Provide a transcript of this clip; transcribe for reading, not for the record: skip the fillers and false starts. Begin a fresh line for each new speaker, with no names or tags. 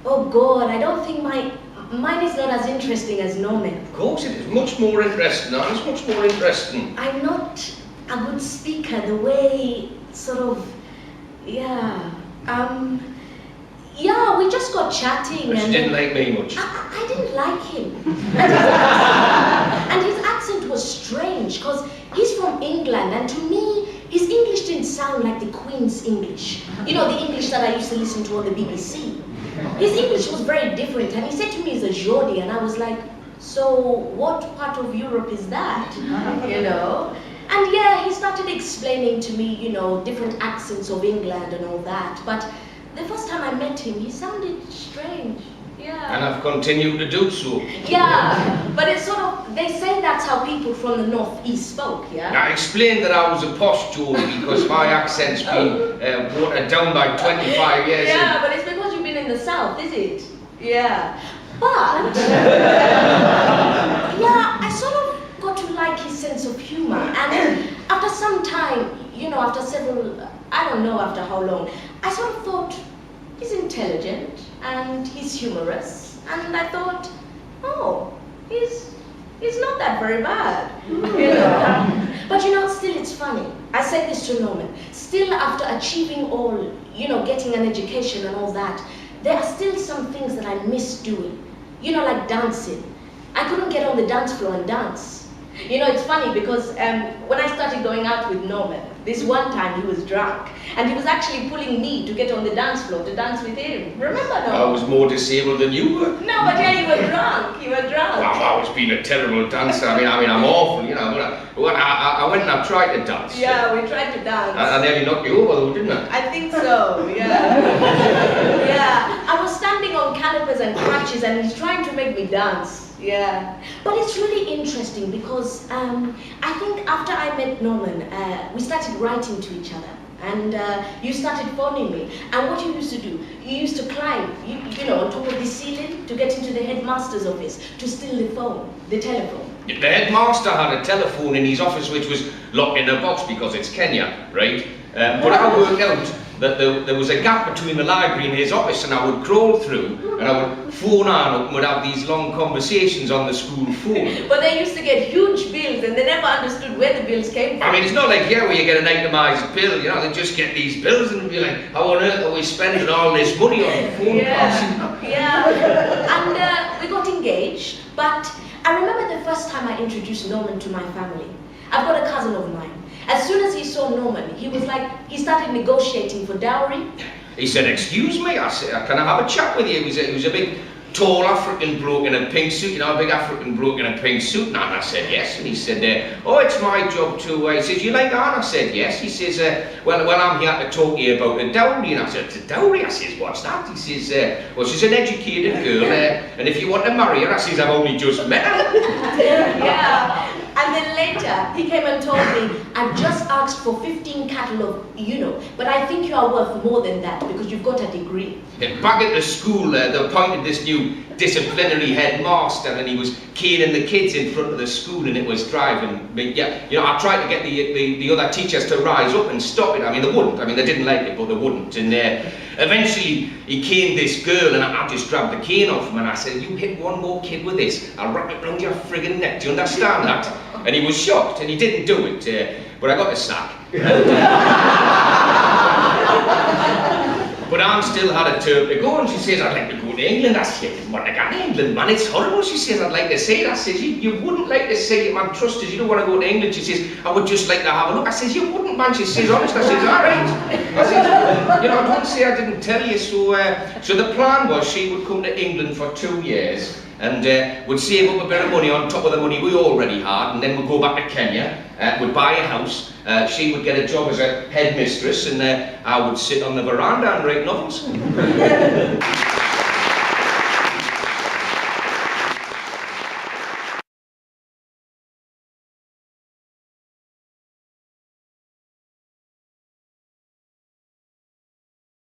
Oh God, I don't think mine is not as interesting as Norman.
Of course it is. Much more interesting. No, it's much more interesting.
I'm not a good speaker the way, sort of, yeah. Yeah, we just got chatting.
But she didn't like me much.
I didn't like him. And his accent was strange, because he's from England, and to me, his English didn't sound like the Queen's English. You know, the English that I used to listen to on the BBC. His English was very different, and he said to me he's a Geordie, and I was like, so what part of Europe is that? You know? And yeah, he started explaining to me, you know, different accents of England and all that, but the first time I met him, he sounded strange. Yeah.
And I've continued to do so.
Yeah, but it's sort of, they say that's how people from the northeast spoke, yeah?
I explained that I was a posh Geordie because my accent's been watered down by 25 years.
Yeah, but it's because you've been in the south, is it? Yeah. But, yeah, I sort of got to like his sense of humor. And after some time, you know, after several, I don't know after how long, I sort of thought, he's intelligent and he's humorous, and I thought, oh, he's not that very bad, you know. But you know, still it's funny. I said this to Norman. Still, after achieving all, you know, getting an education and all that, there are still some things that I miss doing. You know, like dancing. I couldn't get on the dance floor and dance. You know, it's funny because when I started going out with Norman, this one time he was drunk, and he was actually pulling me to get on the dance floor to dance with him. Remember, Norman?
I was more disabled than you were.
No, but yeah, you were drunk. You were drunk.
I've always been a terrible dancer. I mean, I'm awful, you know. But I went and I tried to dance.
Yeah, we tried to dance.
I nearly knocked you over, though, didn't I?
I think so, yeah. Yeah, I was standing on calipers and crutches, and he's trying to make me dance. Yeah, but it's really interesting because I think after I met Norman, we started writing to each other, and you started phoning me. And what you used to do, you used to climb, you know, on top of the ceiling to get into the headmaster's office to steal the phone, the telephone.
The headmaster had a telephone in his office which was locked in a box because it's Kenya, right? But I worked out that there was a gap between the library and his office, and I would crawl through and I would phone on and would have these long conversations on the school phone.
But they used to get huge bills, and they never understood where the bills came from.
I mean, it's not like here where you get an itemised bill, you know, they just get these bills and be like, how on earth are we spending all this money on phone calls?
Yeah, and we got engaged, but I remember the first time I introduced Norman to my family. I've got a cousin of mine. As soon as he saw Norman, he was like, he started negotiating for dowry.
He said, excuse me, I said, can I have a chat with you? He was a big, tall African bloke in a pink suit, you know, a big African bloke in a pink suit. And I said, yes. And he said, oh, it's my job to, he says, you like Anne? I said, yes. He says, well, I'm here to talk to you about a dowry. And I said, a dowry? I says, what's that? He says, well, she's an educated girl, and if you want to marry her, I says, I've only just met her.
Yeah. And then later, he came and told me, I've just asked for 15 cattle of, you know, but I think you are worth more than that because you've got a degree.
Back at the school, they appointed this new disciplinary headmaster, and he was caning the kids in front of the school, and it was driving me. Yeah, you know, I tried to get the other teachers to rise up and stop it. I mean, they wouldn't. I mean, they didn't like it, but they wouldn't. And eventually, he caned this girl, and I just grabbed the cane off him, and I said, you hit one more kid with this, I'll wrap it round your friggin' neck. Do you understand that? And he was shocked, and he didn't do it, but I got the sack. But Anne still had a turn to go, and she says, I'd like to go to England. I said, you want to go to England, man? It's horrible. She says, I'd like to see it. I says, you wouldn't like to see it, man. Trust us, you don't want to go to England. She says, I would just like to have a look. I says, you wouldn't, man. She says, honest. I says, all right. I says, you know, don't say I didn't tell you. So the plan was she would come to England for 2 years, and would save up a bit of money on top of the money we already had, and then we'd go back to Kenya, would buy a house, she would get a job as a headmistress, and I would sit on the veranda and write novels.